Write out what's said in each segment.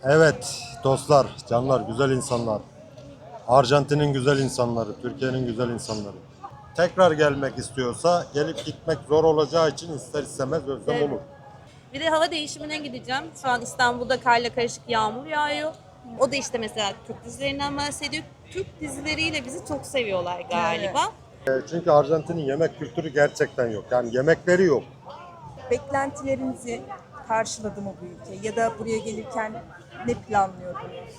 Evet dostlar, canlar, güzel insanlar. Arjantin'in güzel insanları, Türkiye'nin güzel insanları. Tekrar gelmek istiyorsa gelip gitmek zor olacağı için ister istemez özlem Evet. olur. Bir de hava değişimine gideceğim. Şu an İstanbul'da karla karışık yağmur yağıyor. O da işte mesela Türk dizilerinden bahsediyor. Türk dizileriyle bizi çok seviyorlar galiba. Çünkü Arjantin'in yemek kültürü gerçekten yok. Yani yemekleri yok. Beklentilerinizi karşıladı mı bu ülke? Ya da buraya gelirken ne planlıyordunuz?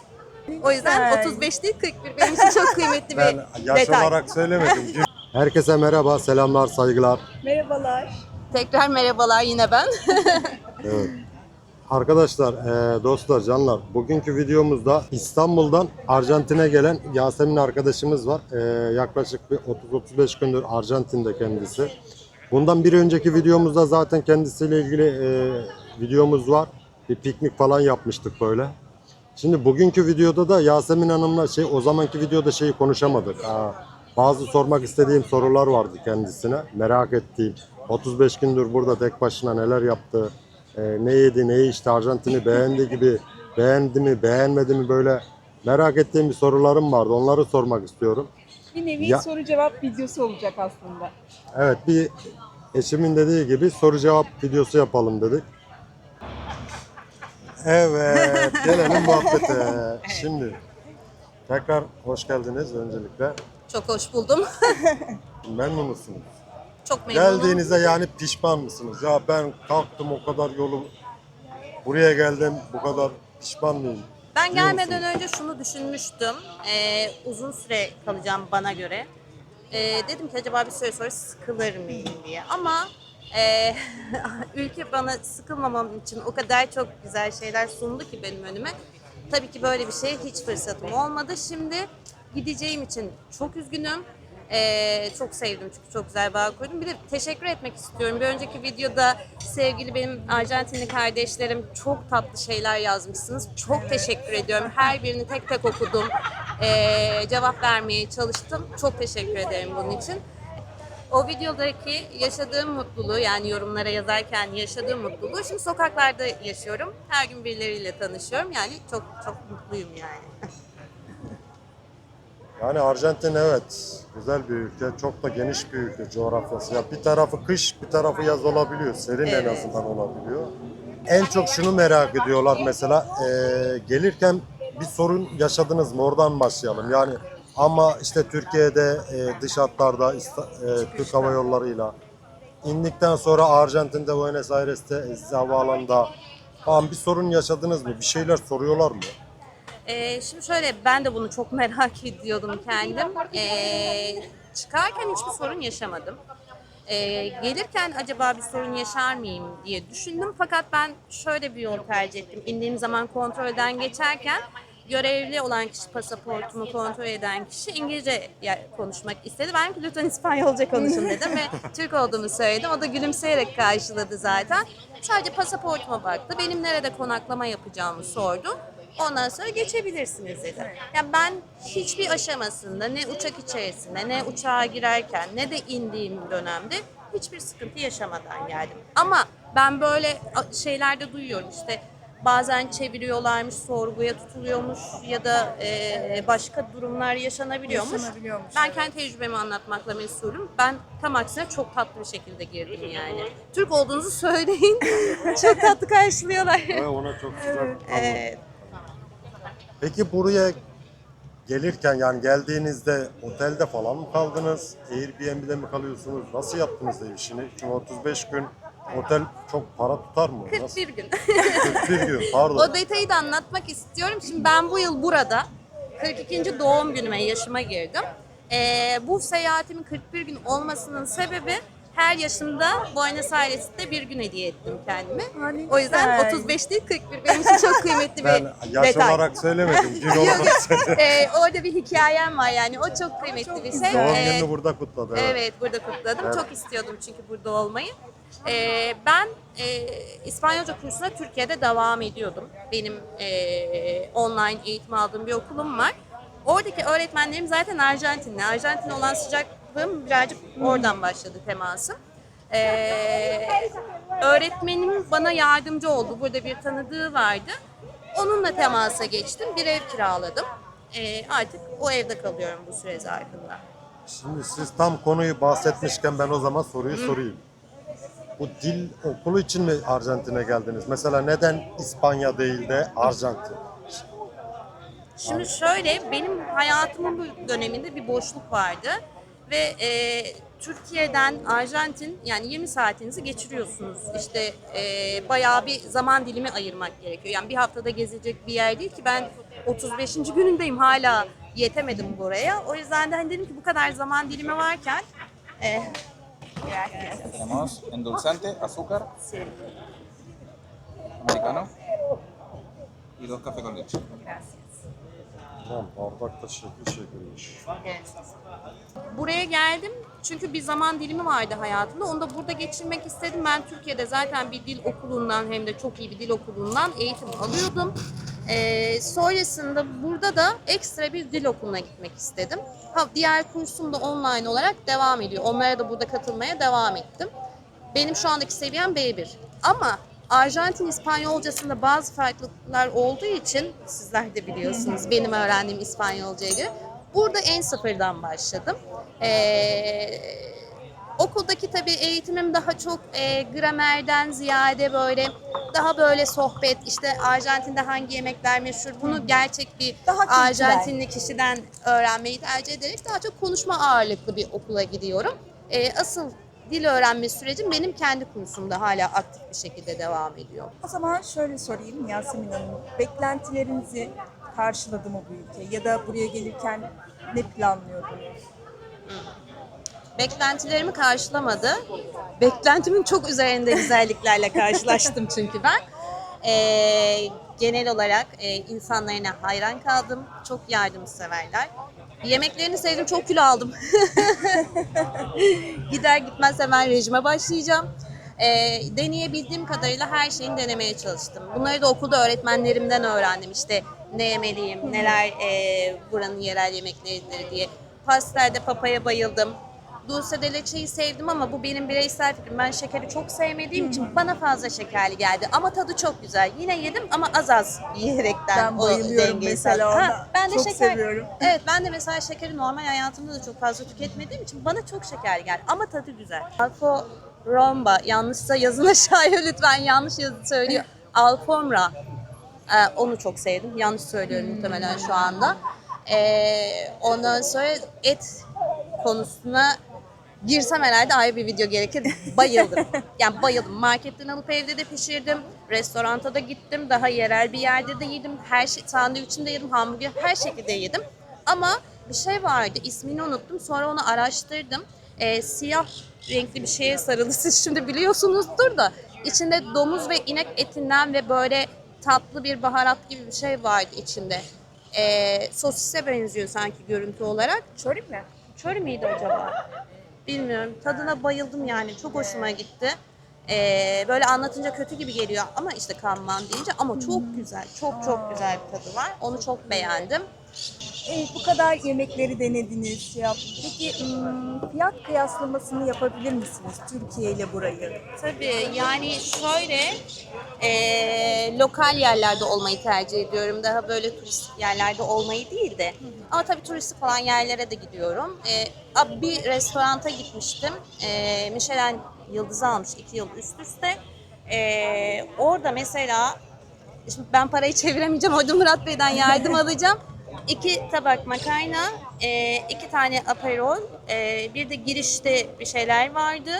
O yüzden Güzel. 35 değil 41 benim için çok kıymetli bir Ben yaş detay. olarak söylemedim. Herkese merhaba, selamlar, saygılar. Merhabalar. Tekrar merhabalar yine ben. Evet. Arkadaşlar, dostlar, canlar, bugünkü videomuzda İstanbul'dan Arjantin'e gelen Yasemin arkadaşımız var. Yaklaşık bir 30-35 gündür Arjantin'de kendisi. Bundan bir önceki videomuzda zaten kendisiyle ilgili videomuz var. Bir piknik falan yapmıştık böyle. Şimdi bugünkü videoda da Yasemin Hanım'la o zamanki videoda konuşamadık. Bazı sormak istediğim sorular vardı kendisine. Merak ettiğim. 35 gündür burada tek başına neler yaptı, ne yedi, ne içti, Arjantin'i beğendi mi, beğenmedi mi, böyle merak ettiğim bir sorularım vardı. Onları sormak istiyorum. Bir nevi Ya- soru cevap videosu olacak aslında. Evet, bir eşimin dediği gibi soru cevap videosu yapalım dedik. Evet, gelelim muhabbete. Şimdi tekrar hoş geldiniz öncelikle. Çok hoş buldum. Memnun musunuz? Çok memnunum. Geldiğinizde yani pişman mısınız? Ya ben kalktım o kadar yolu buraya geldim, bu kadar pişman mıyım? Ben diyor gelmeden musunuz? önce şunu düşünmüştüm. Uzun süre kalacağım bana göre. Dedim ki acaba bir süre sonra sıkılır mıyım diye. Ama ülke bana sıkılmamam için o kadar çok güzel şeyler sundu ki benim önüme. Tabii ki böyle bir şeye hiç fırsatım olmadı. Şimdi gideceğim için çok üzgünüm. Çok sevdim çünkü çok güzel bağ kurdum. Bir de teşekkür etmek istiyorum. Bir önceki videoda sevgili benim Arjantinli kardeşlerim çok tatlı şeyler yazmışsınız. Çok teşekkür ediyorum. Her birini tek tek okudum. Cevap vermeye çalıştım. Çok teşekkür ederim bunun için. O videodaki yaşadığım mutluluğu, yani yorumlara yazarken yaşadığım mutluluğu şimdi sokaklarda yaşıyorum. Her gün birileriyle tanışıyorum. Yani çok çok mutluyum yani. Yani Arjantin, evet, güzel bir ülke, çok da geniş bir ülke coğrafyası. Ya bir tarafı kış, bir tarafı yaz olabiliyor, serin en Evet. azından olabiliyor. En çok şunu merak ediyorlar mesela, gelirken bir sorun yaşadınız mı? Oradan başlayalım. Yani ama işte Türkiye'de dış hatlarda Türk Hava Yolları'yla indikten sonra Arjantin'de Buenos Aires'te havaalanında falan bir sorun yaşadınız mı? Bir şeyler soruyorlar mı? Şimdi şöyle, ben de bunu çok merak ediyordum kendim. Çıkarken hiçbir sorun yaşamadım. Gelirken acaba bir sorun yaşar mıyım diye düşündüm. Fakat ben şöyle bir yol tercih ettim. İndiğim zaman kontrolden geçerken görevli olan kişi, pasaportumu kontrol eden kişi İngilizce konuşmak istedi. Ben ki lütfen İspanyolca konuşun dedim ve Türk olduğumu söyledim. O da gülümseyerek karşıladı zaten. Sadece pasaportuma baktı. Benim nerede konaklama yapacağımı sordu. Ondan sonra geçebilirsiniz dedi. Yani ben hiçbir aşamasında, ne uçak içerisinde, ne uçağa girerken, ne de indiğim dönemde hiçbir sıkıntı yaşamadan geldim. Ama ben böyle şeylerde duyuyorum, işte bazen çeviriyorlarmış, sorguya tutuluyormuş ya da başka durumlar yaşanabiliyormuş. Yaşanabiliyormuş, Ben evet. kendi tecrübemi anlatmakla mesulüm. Ben tam aksine çok tatlı bir şekilde girdim yani. Türk olduğunuzu söyleyin. Çok tatlı karşılıyorlar. Ve ona çok sıcak. Evet. Peki buraya gelirken, yani geldiğinizde otelde falan mı kaldınız? Airbnb'de mi kalıyorsunuz? Nasıl yaptınız ev işini? Çünkü 35 gün otel çok para tutar mı? Nasıl? 41 gün. 41 gün, pardon. O detayı da anlatmak istiyorum. Şimdi ben bu yıl burada 42. doğum günüme, yaşıma girdim. Bu seyahatimin 41 gün olmasının sebebi, her yaşımda Buenos Aires'te bir gün hediye ettim kendime. Ha, ne O yüzden güzel. 35 değil 41 benim için çok kıymetli Ben bir yaş detay. olarak söylemedim, gün olarak söyledim. Orada bir hikayem var yani, o çok kıymetli bir şey. güzel. Doğum Ee, gününü burada kutladı. Evet. Evet, burada kutladım. Evet. Çok istiyordum çünkü burada olmayı. Ben İspanyolca kursuna Türkiye'de devam ediyordum. Benim online eğitim aldığım bir okulum var. Oradaki öğretmenlerim zaten Arjantinli. Arjantin'e olan sıcaklığım birazcık oradan başladı, temasım. Öğretmenim bana yardımcı oldu. Burada bir tanıdığı vardı. Onunla temasa geçtim. Bir ev kiraladım. Artık o evde kalıyorum bu süre zarfında. Şimdi siz tam konuyu bahsetmişken ben o zaman soruyu sorayım. Bu dil okulu için mi Arjantin'e geldiniz? Mesela neden İspanya değil de Arjantin? Şimdi şöyle, benim hayatımın bu döneminde bir boşluk vardı ve Türkiye'den Arjantin, yani 20 saatinizi geçiriyorsunuz. İşte bayağı bir zaman dilimi ayırmak gerekiyor. Yani bir haftada gezilecek bir yer değil ki, ben 35. günündeyim, hala yetemedim buraya. O yüzden de hani dedim ki bu kadar zaman dilimi varken Tenemos endulzante, azúcar, americano y 2 cafés con leche. Tamam, bardakta şekil şekilmiş. buraya geldim çünkü bir zaman dilimi vardı hayatımda. Onu da burada geçirmek istedim. Ben Türkiye'de zaten bir dil okulundan, hem de çok iyi bir dil okulundan eğitim alıyordum. Sonrasında burada da ekstra bir dil okuluna gitmek istedim. Diğer kursum da online olarak devam ediyor. Onlara da burada katılmaya devam ettim. Benim şu andaki seviyem B1. Ama Arjantin İspanyolcasında bazı farklılıklar olduğu için, sizler de biliyorsunuz benim öğrendiğim İspanyolcaya göre, burada en sıfırdan başladım. Okuldaki tabii eğitimim daha çok gramerden ziyade böyle daha böyle sohbet, işte Arjantin'de hangi yemekler meşhur, bunu gerçek bir Daha kültürel. Arjantinli kişiden öğrenmeyi tercih ederek daha çok konuşma ağırlıklı bir okula gidiyorum. Asıl dil öğrenme sürecim benim kendi kursumda hala aktif bir şekilde devam ediyor. O zaman şöyle sorayım Yasemin Hanım. Beklentilerinizi karşıladı mı bu ülke? Ya da buraya gelirken ne planlıyordunuz? Beklentilerimi karşılamadı. Beklentimin çok üzerinde güzelliklerle karşılaştım çünkü ben. Genel olarak insanlarına hayran kaldım. Çok yardımseverler. Yemeklerini sevdim, çok kilo aldım. Gider gitmez hemen rejime başlayacağım. Deneyebildiğim kadarıyla her şeyini denemeye çalıştım. Bunları da okulda öğretmenlerimden öğrendim. İşte ne yemeliyim, neler buranın yerel yemekleridir diye. Pasterde papaya bayıldım. Dulce de leche'yi sevdim ama bu benim bireysel fikrim. Ben şekeri çok sevmediğim için bana fazla şekerli geldi. Ama tadı çok güzel. Yine yedim ama az yiyerekten Ben o bayılıyorum dengeyi mesela sağladım. ona. Ben de Çok şeker, seviyorum. evet, ben de mesela şekeri normal hayatımda da çok fazla tüketmediğim için bana çok şekerli geldi. Ama tadı güzel. Alfo Romba, yanlışsa yazın aşağıya lütfen, yanlış yazı söylüyor. Alfombra. Onu çok sevdim. Yanlış söylüyorum muhtemelen şu anda. Ondan sonra et konusuna girsem herhalde ayrı bir video gerekir. Bayıldım. Yani bayıldım. Marketten alıp evde de pişirdim. Restoranta da gittim. Daha yerel bir yerde de yedim. Her şey, sandviçini de yedim. Hamburger, her şekilde yedim. Ama bir şey vardı. İsmini unuttum. Sonra onu araştırdım. Siyah renkli bir şeye sarılı. Siz şimdi biliyorsunuzdur da. İçinde domuz ve inek etinden ve böyle tatlı bir baharat gibi bir şey vardı içinde. Sosise benziyor sanki görüntü olarak. Çori mi? Çöri miydi acaba? Bilmiyorum. Tadına bayıldım yani. Çok hoşuma gitti. Böyle anlatınca kötü gibi geliyor ama işte kanman deyince, ama çok güzel. Çok çok güzel bir tadı var. Onu çok beğendim. Evet, bu kadar yemekleri denediniz, şey yaptınız. Peki fiyat kıyaslamasını yapabilir misiniz Türkiye ile burayı? Tabii, yani şöyle lokal yerlerde olmayı tercih ediyorum. Daha böyle turistik yerlerde olmayı değil de. Ama tabii turistik olan yerlere de gidiyorum. Bir restoranta gitmiştim. Michelin yıldızı almış 2 yıl üst üste. Orada mesela, şimdi ben parayı çeviremeyeceğim. Orada Murat Bey'den yardım alacağım. 2 tabak makarna, 2 tane aperol, bir de girişte bir şeyler vardı.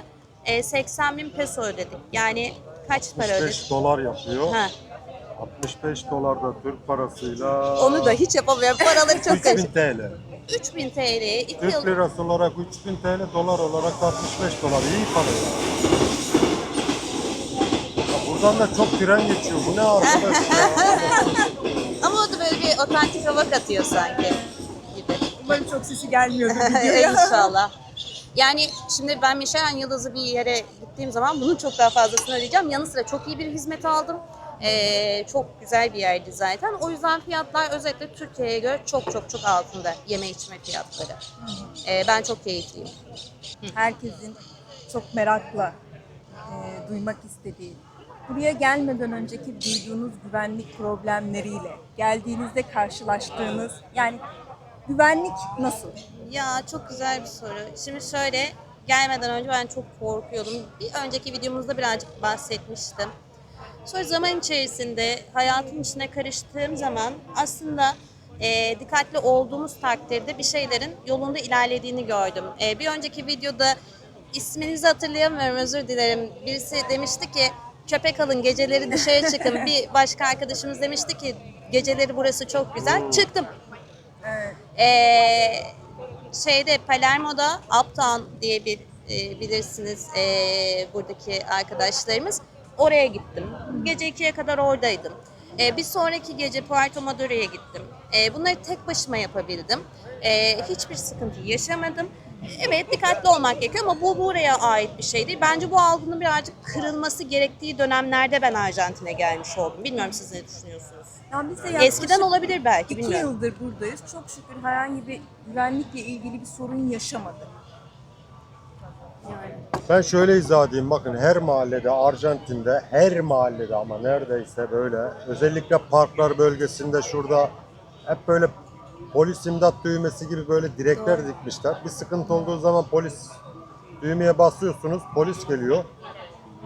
80.000 peso ödedik. Yani kaç para ödedik? 65 dolar yapıyor. Ha, 65 dolar da Türk parasıyla onu da hiç yapamıyorum. Paraları çok 3000 karışık. TL. 3000 TL'ye 2 Türk yıl. lirası olarak 3000 TL, dolar olarak da 65 dolar. İyi para ya. Ya buradan da çok tren geçiyor. Bu ne arkadaş ya? Ama o da böyle bir otantik hava katıyor sanki gibi. Umarım çok sesi gelmiyordur videoya. İnşallah. Yani şimdi ben Michelin yıldızı bir yere gittiğim zaman bunun çok daha fazlasını ödeyeceğim. Yanı sıra çok iyi bir hizmet aldım. Çok güzel bir yerdi zaten. O yüzden fiyatlar özellikle Türkiye'ye göre çok çok çok altında yeme içme fiyatları. Ben çok keyifliyim. Herkesin çok merakla duymak istediği. buraya gelmeden önceki duyduğunuz güvenlik problemleriyle geldiğinizde karşılaştığınız, yani güvenlik nasıl? Ya çok güzel bir soru. Şimdi şöyle, gelmeden önce ben çok korkuyordum. Bir önceki videomuzda birazcık bahsetmiştim. Sonra zaman içerisinde hayatın içine karıştığım zaman aslında dikkatli olduğumuz takdirde bir şeylerin yolunda ilerlediğini gördüm. Bir önceki videoda isminizi hatırlayamıyorum, özür dilerim. Birisi demişti ki köpek alın geceleri dışarı çıkın. Bir başka arkadaşımız demişti ki geceleri burası çok güzel. Çıktım. Evet. Palermo'da Uptown diye bir bilirsiniz buradaki arkadaşlarımız. Oraya gittim. Gece 2'ye kadar oradaydım. Bir sonraki gece Puerto Madero'ya gittim. Bunları tek başıma yapabildim. Hiçbir sıkıntı yaşamadım. Evet, dikkatli olmak gerekiyor ama bu buraya ait bir şey değil. Bence bu algının birazcık kırılması gerektiği dönemlerde ben Arjantin'e gelmiş oldum. Bilmiyorum siz ne düşünüyorsunuz? Yani biz de Eskiden yaklaşık olabilir belki, 2 bilmiyorum. yıldır buradayız. Çok şükür herhangi bir güvenlikle ilgili bir sorun yaşamadık. Ben şöyle izah edeyim. Bakın her mahallede, Arjantin'de her mahallede ama neredeyse böyle, özellikle parklar bölgesinde şurada hep böyle polis imdat düğmesi gibi böyle direkler dikmişler. Bir sıkıntı olduğu zaman polis düğmeye basıyorsunuz, polis geliyor.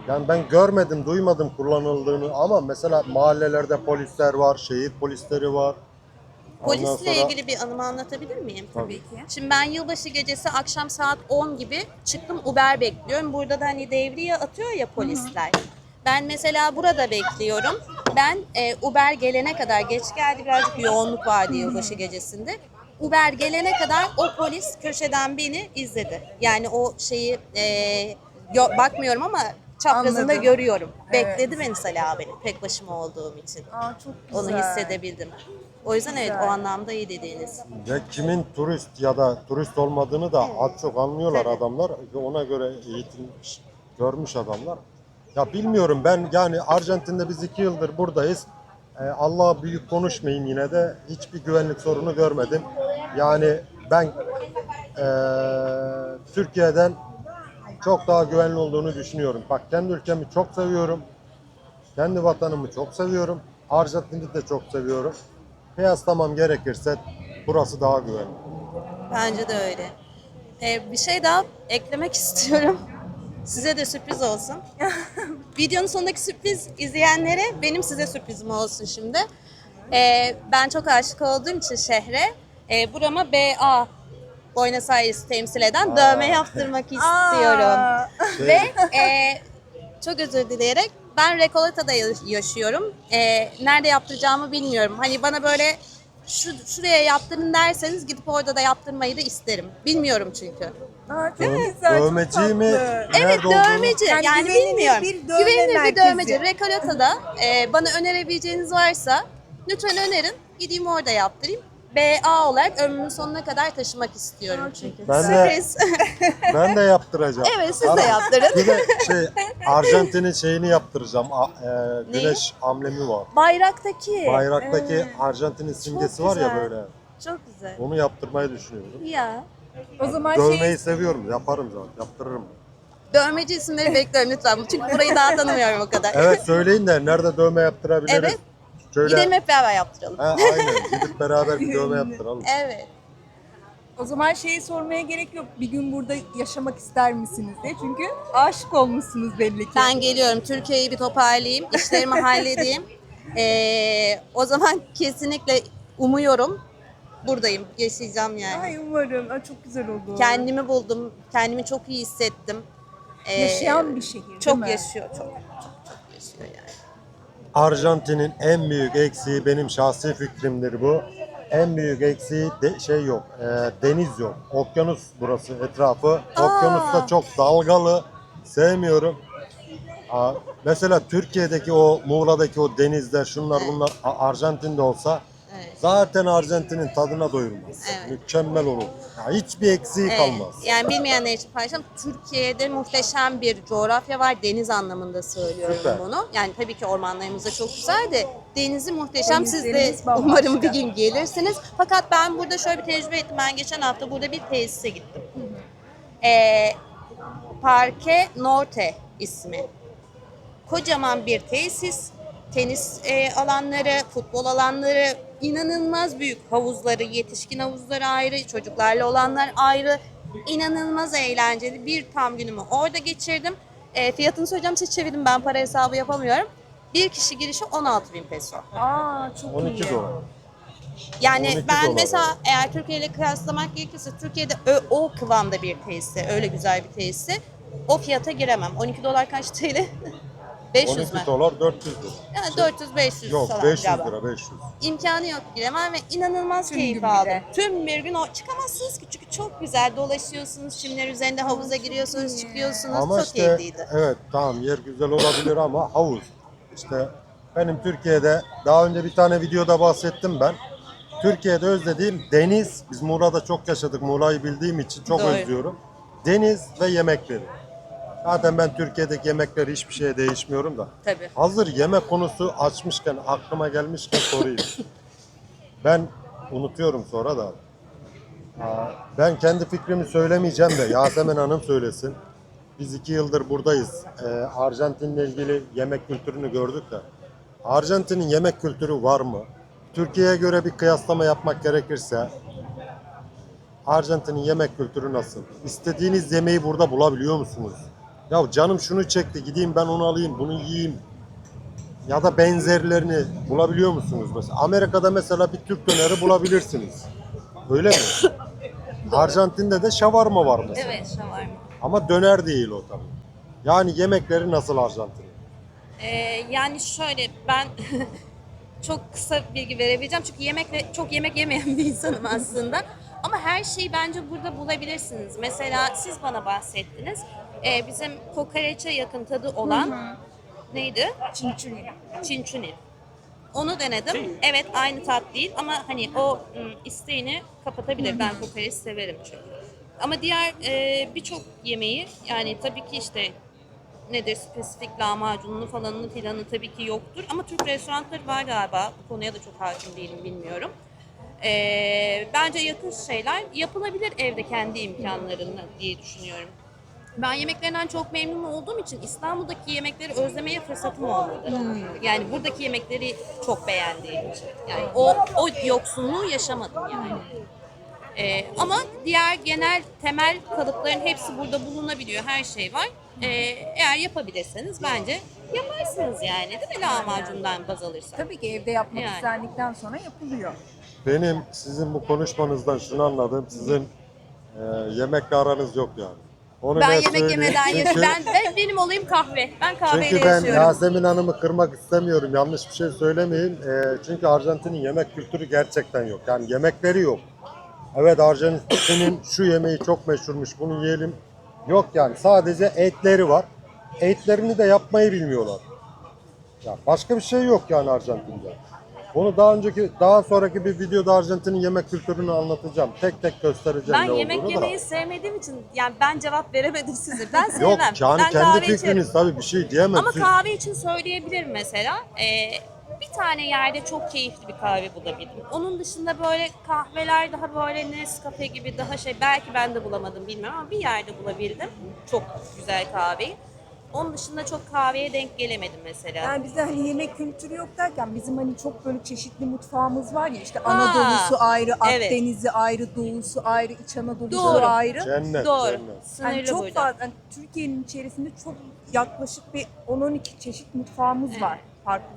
Yani ben görmedim, duymadım kullanıldığını ama mesela mahallelerde polisler var, şehir polisleri var. Ondan Polisle sonra- ilgili bir anımı anlatabilir miyim? Tabii ki. Şimdi ben yılbaşı gecesi akşam saat 10 gibi çıktım, Uber bekliyorum. Burada da hani devriye atıyor ya polisler. Ben mesela burada bekliyorum. Ben Uber gelene kadar, geç geldi, birazcık yoğunluk vardı yılbaşı gecesinde. Uber gelene kadar o polis köşeden beni izledi. Yani o şeyi bakmıyorum ama çaprazında Anladım. görüyorum. Evet. Bekledi mesela beni tek başıma olduğum için. Aa, çok güzel. Onu hissedebildim. O yüzden evet, Güzel. o anlamda iyi dediğiniz. Ya kimin turist ya da turist olmadığını da az çok anlıyorlar Tabii. adamlar ve ona göre eğitilmiş, görmüş adamlar. Ya bilmiyorum, ben yani Arjantin'de biz 2 yıldır buradayız. Allah'a büyük konuşmayayım, yine de hiçbir güvenlik sorunu görmedim. Yani ben Türkiye'den çok daha güvenli olduğunu düşünüyorum. Bak, kendi ülkemi çok seviyorum. Kendi vatanımı çok seviyorum. Arjantin'i de çok seviyorum. Kıyaslamam gerekirse burası daha güvenli. Bence de öyle. Bir şey daha eklemek istiyorum. Size de sürpriz olsun. Videonun sonundaki sürpriz izleyenlere benim size sürprizim olsun şimdi. Ben çok aşık olduğum için şehre burama BA Buenos Aires'i temsil eden dövme yaptırmak istiyorum. Aa, Ve çok özür dileyerek ben Recoleta'da yaşıyorum. Nerede yaptıracağımı bilmiyorum. Hani bana böyle şuraya yaptırın derseniz gidip orada da yaptırmayı da isterim. Bilmiyorum çünkü. aa, çok güzel, çok Dövmeci tatlı. mi? Evet, Nerede olduğunu- dövmeci. Yani Yani güvenilir bilmiyorum. bir dövme Güvenilir bir merkezi. dövmeci. Recoleta'da bana önerebileceğiniz varsa lütfen önerin. Gideyim orada yaptırayım. BA olarak ömrümün sonuna kadar taşımak istiyorum Aa, çok çünkü. Ben de- Sürpriz. Ben de yaptıracağım. Evet, siz de Ama yaptırın. Bir de Arjantin'in şeyini yaptıracağım. Güneş amblemi var. Bayraktaki. Bayraktaki Arjantin'in simgesi var ya güzel. böyle. Çok güzel. Onu yaptırmayı düşünüyorum. Ya. O zaman Dövmeyi seviyorum. Yaparım zaten. Yaptırırım. Dövmeci isimleri bekliyorum lütfen. Çünkü burayı daha tanımıyorum o kadar. Evet, söyleyin de nerede dövme yaptırabiliriz? Evet. Şöyle, Gidelim hep beraber yaptıralım. aynen. Gidip beraber bir dövme yaptıralım. Evet. O zaman şeyi sormaya gerek yok. Bir gün burada yaşamak ister misiniz diye. Çünkü aşık olmuşsunuz belli ki. Ben geliyorum. Türkiye'yi bir toparlayayım. İşlerimi halledeyim. O zaman kesinlikle umuyorum. Buradayım. Yaşayacağım yani. Ay umarım. Ay, çok güzel oldu. Kendimi buldum. Kendimi çok iyi hissettim. Yaşayan bir şehir değil Çok mi? yaşıyor. Çok yaşıyor yani. Arjantin'in en büyük eksiği, benim şahsi fikrimdir bu. En büyük eksiği şey yok. Deniz yok. Okyanus burası etrafı. Okyanus da çok dalgalı. Sevmiyorum. Mesela Türkiye'deki o Muğla'daki o denizler, şunlar bunlar Arjantin'de olsa Evet. zaten Arjantin'in tadına doyulmaz. Evet. Mükemmel olur. Ya hiçbir eksiği Evet, kalmaz. yani bilmeyenler için paylaşalım. Türkiye'de muhteşem bir coğrafya var. Deniz anlamında söylüyorum Süper. bunu. Yani tabii ki ormanlarımız da çok güzel de denizi muhteşem. Siz de Denizlerimiz bambaşka. umarım bir gün gelirsiniz. Fakat ben burada şöyle bir tecrübe ettim. Ben geçen hafta burada bir tesise gittim. Parque Norte ismi. Kocaman bir tesis, tenis alanları, futbol alanları, inanılmaz büyük havuzları, yetişkin havuzları ayrı, çocuklarla olanlar ayrı. İnanılmaz eğlenceli. Bir tam günümü orada geçirdim. Fiyatını söyleyeceğim, siz çevirin, ben para hesabı yapamıyorum. Bir kişi girişi 16.000 peso. Aa, çok 12 iyi. dolar. Yani 12 ben dolar mesela yani. eğer Türkiye ile kıyaslamak gerekirse Türkiye'de o kıvamda bir tesise, öyle güzel bir tesise o fiyata giremem. 12 dolar kaç TL? 500 mü? 12 dolar 400 lira. Yani 400-500 Yok falan 500 galiba. lira 500. İmkanı yok giremem ve inanılmaz Tüm keyif gün bir aldım. de. Tüm bir gün o çıkamazsınız ki çünkü çok güzel dolaşıyorsunuz, çimler üzerinde havuza giriyorsunuz, iyi. çıkıyorsunuz, Ama çok işte keyifliydi. evet tamam yer güzel olabilir ama havuz. İşte benim Türkiye'de daha önce bir tane videoda bahsettim ben. Türkiye'de özlediğim deniz. Biz Muğla'da çok yaşadık. Muğla'yı bildiğim için çok Doğru. özlüyorum. Deniz ve yemekleri. Zaten ben Türkiye'deki yemekleri hiçbir şeye değişmiyorum da. Tabii. Hazır yemek konusu açmışken, aklıma gelmişken sorayım. Ben unutuyorum sonra da. Ben kendi fikrimi söylemeyeceğim de Yasemin Hanım söylesin. Biz 2 yıldır buradayız. Arjantin'le ilgili yemek kültürünü gördük de. Arjantin'in yemek kültürü var mı? Türkiye'ye göre bir kıyaslama yapmak gerekirse Arjantin'in yemek kültürü nasıl? İstediğiniz yemeği burada bulabiliyor musunuz? Ya canım şunu çekti, gideyim ben onu alayım, bunu yiyeyim. Ya da benzerlerini bulabiliyor musunuz mesela? Amerika'da mesela bir Türk döneri bulabilirsiniz. Öyle mi? Arjantin'de de şavarma var mesela. Evet, şavarma. Ama döner değil o tabii. Yani yemekleri nasıl Arjantin'in? Yani şöyle ben çok kısa bilgi verebileceğim çünkü çok yemek yemeyen bir insanım aslında. Ama her şeyi bence burada bulabilirsiniz. Mesela siz bana bahsettiniz. Bizim kokoreçe yakın tadı olan neydi? Çinçuni. Çinçuni. Onu denedim. Evet aynı tat değil ama hani o isteğini kapatabilir. Ben kokoreç severim çünkü. Ama diğer birçok yemeği yani tabii ki işte nedir spesifik lahmacununu falanını filanı tabii ki yoktur. Ama Türk restoranları var galiba. Bu konuya da çok hakim değilim bilmiyorum. Bence yakın şeyler yapılabilir evde kendi imkanlarını diye düşünüyorum. Ben yemeklerinden çok memnun olduğum için İstanbul'daki yemekleri özlemeye fırsatım olmadı. Yani buradaki yemekleri çok beğendiğim için. Yani o yoksunluğu yaşamadım yani. Ama diğer genel temel kalıpların hepsi burada bulunabiliyor. Her şey var. Eğer yapabilirseniz bence yaparsınız yani değil mi lahmacundan baz alırsak? Tabii ki evde yapmak Yani. istendikten sonra yapılıyor. Benim sizin bu konuşmanızdan şunu anladım. Sizin yemekle aranız yok yani. Onu Ben net yemek söyleyeyim. yemeden Çünkü- benim olayım kahve. Ben kahveyle Çünkü ben yaşıyorum. Yasemin Hanım'ı kırmak istemiyorum. Yanlış bir şey söylemeyeyim. Çünkü Arjantin'in yemek kültürü gerçekten yok. Yani yemekleri yok. Evet Arjantin'in şu yemeği çok meşhurmuş bunu yiyelim. Yok yani sadece etleri var. Etlerini de yapmayı bilmiyorlar. Ya başka bir şey yok yani Arjantin'de. Bunu daha sonraki bir videoda Arjantin'in yemek kültürünü anlatacağım. Tek tek göstereceğim Ben ne yemek olduğunu yemeyi da. sevmediğim için yani ben cevap veremedim size. Ben sevmem. Yok yani ben kendi kahve fikriniz içerim. tabii bir şey diyemem. Ama Siz- kahve için söyleyebilirim mesela. Bir tane yerde çok keyifli bir kahve bulabildim. Onun dışında böyle kahveler daha böyle Nescafe gibi daha belki ben de bulamadım bilmiyorum ama bir yerde bulabildim çok güzel kahveyi. Onun dışında çok kahveye denk gelemedim mesela. Yani bizde hani yemek kültürü yok derken bizim hani çok böyle çeşitli mutfağımız var ya işte Ha, Anadolu'su ayrı, evet. Akdeniz'i ayrı, Doğu'su ayrı, İç Anadolu'su Doğru. ayrı. Cennet, Doğru. cennet. Sınırlı Yani çok burada. fazla, yani Türkiye'nin içerisinde çok yaklaşık bir 10-12 çeşit mutfağımız var.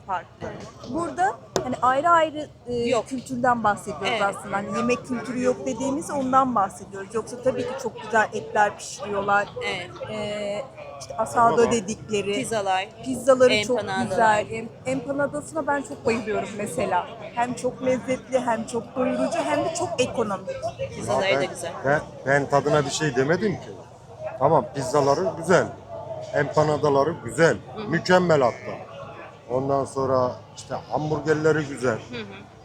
Farklı. Burada hani ayrı ayrı Yok. kültürden bahsediyoruz Evet. aslında. Hani yemek kültürü yok dediğimiz ondan bahsediyoruz. Yoksa tabii ki çok güzel etler pişiriyorlar. Evet. İşte asado dedikleri. Pizzalar. Çok Empanaдаlar. güzel. Empanadasına ben çok bayılıyorum mesela. Hem çok lezzetli, hem çok doyurucu, hem de çok ekonomik. Pizzaları da güzel. Ben tadına bir şey demedim ki. Tamam pizzaları güzel. Empanadaları güzel. Mükemmel hatta. Ondan sonra işte hamburgerleri güzel.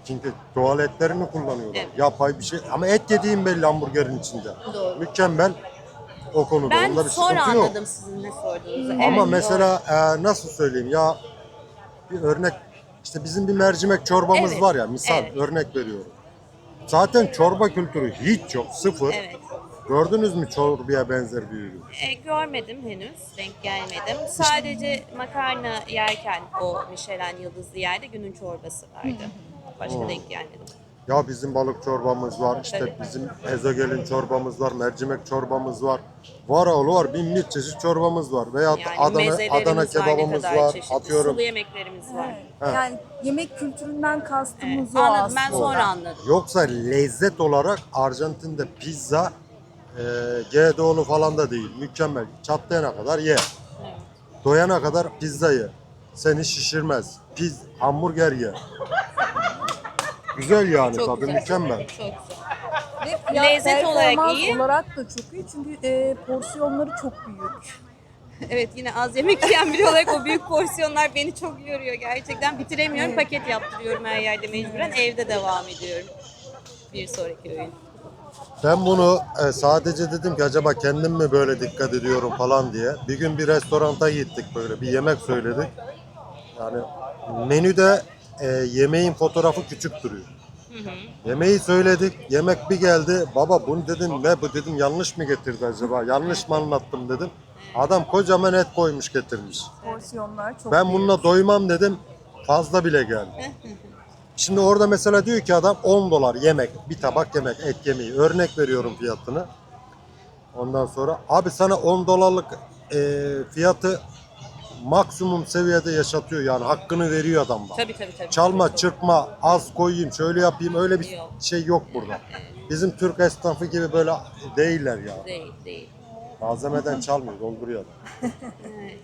Çünkü tuvaletlerini kullanıyorlar. Evet. Yapay bir şey. Ama et yediğim belli hamburgerin içinde. Doğru. Mükemmel o konuda. Ben Onda bir sonra sıkıntı yok. anladım sizin ne sorduğunuzu. Ama Evet, mesela nasıl söyleyeyim ya bir örnek işte bizim bir mercimek çorbamız Evet, var ya misal evet. örnek veriyorum. Zaten çorba kültürü hiç yok sıfır. Evet. Gördünüz mü çorbaya benzer bir ürün? Görmedim henüz, denk gelmedim. Sadece makarna yerken o Michelin yıldızlı yerde günün çorbası vardı. Başka denk gelmedim. Ya bizim balık çorbamız var, işte Tabii. bizim ezogelin çorbamız var, mercimek çorbamız var. Var oğlu var, bin bir çeşit çorbamız var. Veya Yani Adana mezelerimiz Adana var, ne kebabımız kadar var, çeşitli. atıyorum. Sulu yemeklerimiz var. Evet. Yani yemek kültüründen kastımız o Anladım, ben aslında. sonra anladım. Yoksa lezzet olarak Arjantin'de pizza GDO'lu falan da değil. Mükemmel. Çatlayana kadar ye. Evet. Doyana kadar pizza ye. Seni şişirmez. Hamburger ye. Güzel yani Çok tabii güzel. mükemmel. Çok güzel. Ve fiyat Lezzet olarak performans iyi. olarak da çok iyi çünkü porsiyonları çok büyük. Evet, yine az yemek yiyen biri olarak o büyük porsiyonlar beni çok yoruyor gerçekten. Bitiremiyorum, Evet. paket yaptırıyorum her yerde mecburen. Evde devam ediyorum. Bir sonraki öğün. Ben bunu sadece dedim ki acaba kendim mi böyle dikkat ediyorum falan diye. Bir gün bir restoranta gittik, böyle bir yemek söyledik. Yani menüde yemeğin fotoğrafı küçük duruyor. Yemeği söyledik, yemek bir geldi. Baba bunu dedim, ne bu dedim, yanlış mı getirdi acaba? Yanlış mı anlattım dedim. Adam kocaman et koymuş getirmiş. Porsiyonlar çok Ben büyük. bununla doymam dedim. Fazla bile geldi. Şimdi orada mesela diyor ki adam 10 dolar yemek. Bir tabak yemek, et yemeği. Örnek veriyorum fiyatını. Ondan sonra abi sana 10 dolarlık fiyatı maksimum seviyede yaşatıyor. Yani hakkını veriyor adam bana. Tabii. Çalma, çırpma, az koyayım, şöyle yapayım, öyle bir Yok. şey yok burada. Bizim Türk esnafı gibi böyle değiller ya. Değil. Malzemeden çalmıyor, dolduruyor adam. Evet.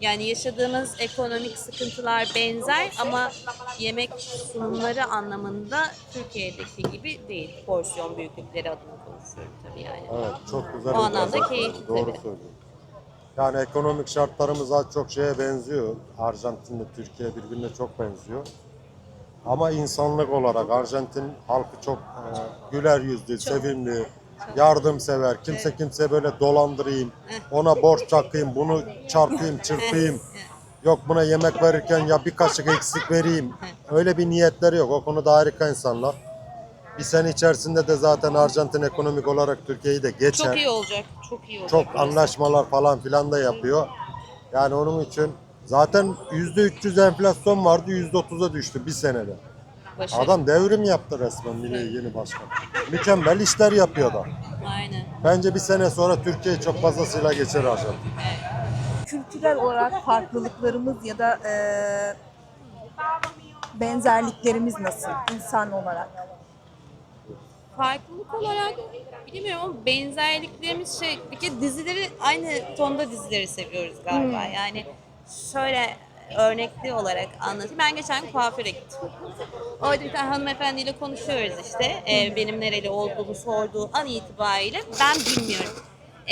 Yani yaşadığımız ekonomik sıkıntılar benzer ama yemek sunumları anlamında Türkiye'deki gibi değil. Porsiyon büyüklükleri adına konuşuyorum tabii yani. Evet, çok güzel. O bir anlamda lezzet. keyifli Doğru tabii. söylüyorsun. Yani ekonomik şartlarımız az çok şeye benziyor. Arjantin'le Türkiye birbirine çok benziyor. Ama insanlık olarak Arjantin halkı çok güler yüzlü, sevimli, yardımsever. Kimse kimseye böyle dolandırayım, ona borç çakayım, bunu çarpayım, çırpayım. Yok buna yemek verirken ya bir kaşık eksik vereyim. Öyle bir niyetleri yok. O konuda harika insanlar. Bir sene içerisinde de zaten Arjantin ekonomik olarak Türkiye'yi de geçer. Çok iyi olacak. Çok iyi olacak. Çok burası. anlaşmalar falan filan da yapıyor. Yani onun için zaten %300 enflasyon vardı, %30'a düştü bir senede. Başarılı. Adam devrim yaptı resmen yeni başkan. Mükemmel işler yapıyor da. Aynen. Bence bir sene sonra Türkiye çok fazlasıyla geçer Arjantin. Kültürel olarak farklılıklarımız ya da benzerliklerimiz nasıl insan olarak? Farklılık olarak bilmiyorum ama benzerliklerimiz bir kere dizileri aynı tonda dizileri seviyoruz galiba. Yani şöyle örnekli olarak anlatayım. Ben geçen gün kuaföre gittim. Orada bir tane hanımefendiyle konuşuyoruz işte. Benim nereli olduğumu sorduğu an itibariyle ben bilmiyorum.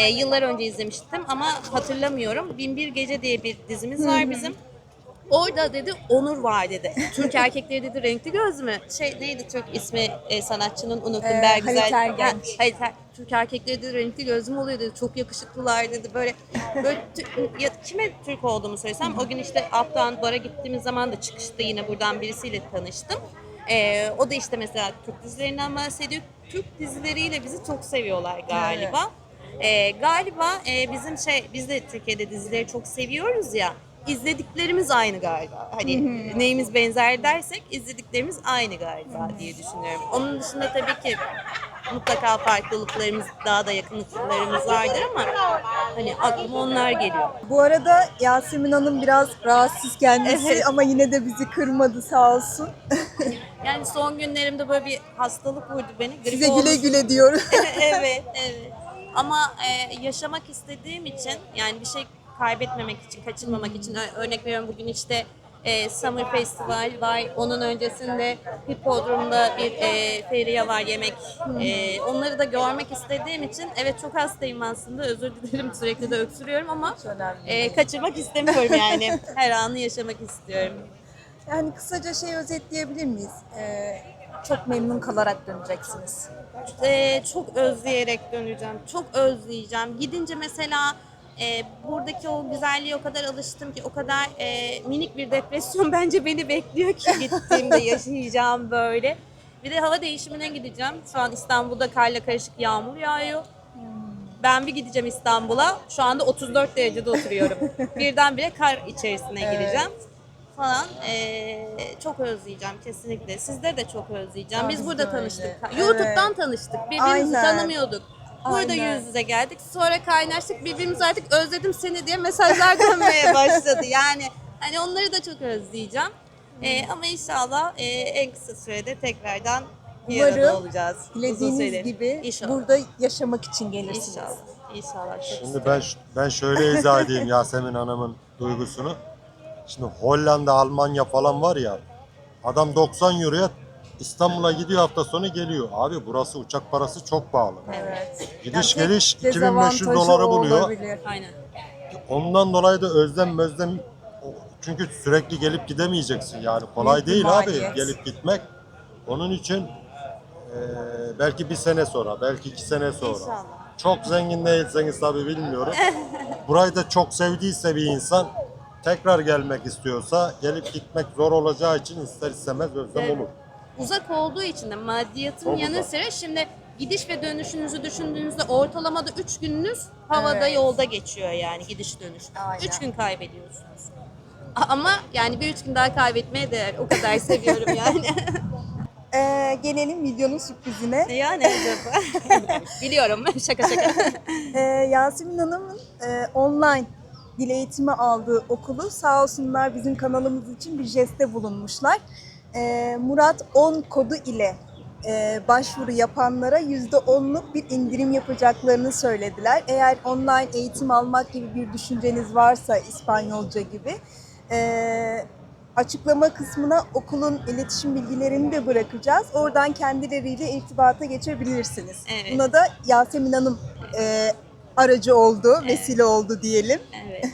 Yıllar önce izlemiştim ama hatırlamıyorum. Binbir Gece diye bir dizimiz var bizim. Orada dedi Onur var dedi. Türk erkekleri dedi renkli göz mü? Neydi Türk ismi sanatçının unuttum. Bergüzel. Halit Ergenç. Türk erkekleri dedi renkli göz mü oluyor dedi. Çok yakışıklılar dedi. Böyle kime Türk olduğumu söylesem o gün işte Uptown Bar'a gittiğimiz zaman da çıkışta yine buradan birisiyle tanıştım. O da işte mesela Türk dizilerinden bahsediyor. Türk dizileriyle bizi çok seviyorlar galiba. Galiba bizim biz de Türkiye'de dizileri çok seviyoruz ya. İzlediklerimiz aynı galiba. Hani neyimiz benzer dersek izlediklerimiz aynı galiba diye düşünüyorum. Onun dışında tabii ki mutlaka farklılıklarımız, daha da yakınlıklarımız vardır ama hani aklıma onlar geliyor. Bu arada Yasemin Hanım biraz rahatsız kendisi Evet. ama yine de bizi kırmadı sağ olsun. Yani son günlerimde böyle bir hastalık vurdu beni. Grip Size güle olmuş. güle diyorum. Evet. Ama yaşamak istediğim için yani bir şey kaybetmemek için, kaçırmamak için örnek veriyorum bugün işte Summer Festival var. Onun öncesinde Hippodrome'da bir feriye var yemek. Onları da görmek istediğim için evet çok hastayım aslında. Özür dilerim sürekli de öksürüyorum ama Hiç önemli kaçırmak istemiyorum yani. Her anı yaşamak istiyorum. Yani kısaca özetleyebilir miyiz? Çok memnun kalarak döneceksiniz. Çok özleyerek döneceğim. Çok özleyeceğim. Gidince mesela buradaki o güzelliğe o kadar alıştım ki o kadar minik bir depresyon bence beni bekliyor ki gittiğimde yaşayacağım böyle. Bir de hava değişimine gideceğim. Şu an İstanbul'da karla karışık yağmur yağıyor. Ben bir gideceğim İstanbul'a. Şu anda 34 derecede oturuyorum. Birdenbire kar içerisine gireceğim falan. Çok özleyeceğim kesinlikle. Sizleri de çok özleyeceğim. Biz Biz burada de tanıştık. öyle. YouTube'dan tanıştık. Birbirimizi Aynen. tanımıyorduk. Burada Aynen. yüz yüze geldik. Sonra kaynaştık. Birbirimiz artık özledim seni diye mesajlar dönmeye başladı. Yani hani onları da çok özleyeceğim. Ama inşallah en kısa sürede tekrardan bir arada Umarım olacağız. Uzun dilediğiniz süre. gibi İnşallah. burada yaşamak için gelirsiniz. İnşallah. İnşallah. Çok Şimdi isterim. ben şöyle izah edeyim Yasemin Hanım'ın duygusunu. Şimdi Hollanda, Almanya falan var ya, adam 90 euroya İstanbul'a gidiyor, hafta sonu geliyor. Abi burası uçak parası çok pahalı. Evet. Gidiş Yani geliş tek 2500 dezavantajı doları o buluyor. olabilir. Aynen. Ondan dolayı da özlem çünkü sürekli gelip gidemeyeceksin yani kolay Büyük bir değil maliyet. abi gelip gitmek. Onun için belki bir sene sonra, belki 2 sene sonra. İnşallah. Çok zengin değilseniz tabii bilmiyorum. Burayı da çok sevdiyse bir insan tekrar gelmek istiyorsa gelip gitmek zor olacağı için ister istemez özlem Evet. olur. Uzak olduğu için de maddiyatın Çok yanı uzak. sıra şimdi gidiş ve dönüşünüzü düşündüğünüzde ortalamada 3 gününüz havada Evet. yolda geçiyor yani gidiş dönüş. Aynen. 3 gün kaybediyorsunuz. Ama yani bir 3 gün daha kaybetmeye değer. O kadar seviyorum yani. Gelelim videonun sürprizine. Yani acaba? Biliyorum. Şaka şaka. Yasemin Hanım'ın online dil eğitimi aldığı okulu sağ olsunlar bizim kanalımız için bir jeste bulunmuşlar. Murat 10 kodu ile başvuru yapanlara %10'luk bir indirim yapacaklarını söylediler. Eğer online eğitim almak gibi bir düşünceniz varsa İspanyolca gibi açıklama kısmına okulun iletişim bilgilerini de bırakacağız. Oradan kendileriyle irtibata geçebilirsiniz. Evet. Buna da Yasemin Hanım aracı oldu, vesile oldu diyelim. Evet.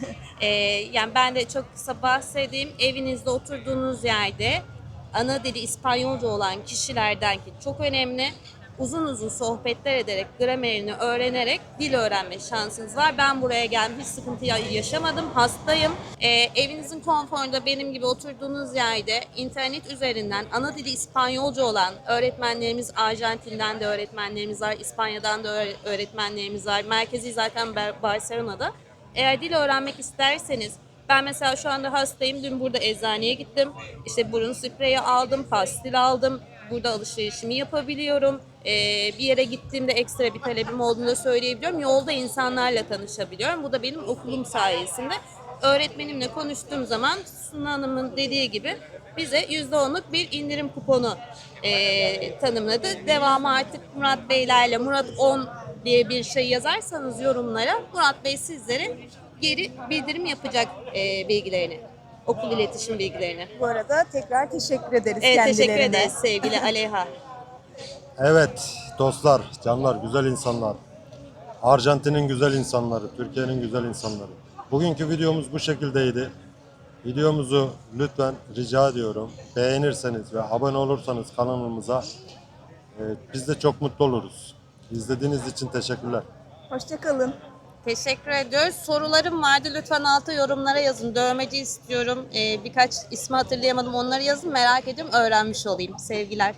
Yani ben de çok kısa bahsedeyim. Evinizde oturduğunuz yerde ana dili İspanyolca olan kişilerden ki çok önemli. Uzun uzun sohbetler ederek, gramerini öğrenerek dil öğrenme şansınız var. Ben buraya geldim, hiç sıkıntı yaşamadım, hastayım. Evinizin konforunda benim gibi oturduğunuz yerde internet üzerinden ana dili İspanyolca olan öğretmenlerimiz, Arjantin'den de öğretmenlerimiz var, İspanya'dan da öğretmenlerimiz var. Merkezi zaten Barcelona'da. Eğer dil öğrenmek isterseniz, ben mesela şu anda hastayım. Dün burada eczaneye gittim. İşte burun spreyi aldım, pastil aldım. Burada alışverişimi yapabiliyorum. Bir yere gittiğimde ekstra bir talebim olduğunu da söyleyebiliyorum. Yolda insanlarla tanışabiliyorum. Bu da benim okulum sayesinde. Öğretmenimle konuştuğum zaman Suna Hanım'ın dediği gibi bize %10'luk bir indirim kuponu tanımladı. Devamı artık Murat Beylerle Murat 10 diye bir şey yazarsanız yorumlara Murat Bey sizlere geri bildirim yapacak bilgilerini. Okul iletişim bilgilerini. Bu arada tekrar teşekkür ederiz Evet, kendilerine. teşekkür ederiz sevgili Aleyha. Evet dostlar, canlar, güzel insanlar. Arjantin'in güzel insanları, Türkiye'nin güzel insanları. Bugünkü videomuz bu şekildeydi. Videomuzu lütfen rica ediyorum beğenirseniz ve abone olursanız kanalımıza biz de çok mutlu oluruz. İzlediğiniz için teşekkürler. Hoşçakalın. Teşekkür ediyoruz. Sorularım vardı. Lütfen alta yorumlara yazın. Dövmeci istiyorum. Birkaç ismi hatırlayamadım. Onları yazın. Merak ediyorum. Öğrenmiş olayım. Sevgiler.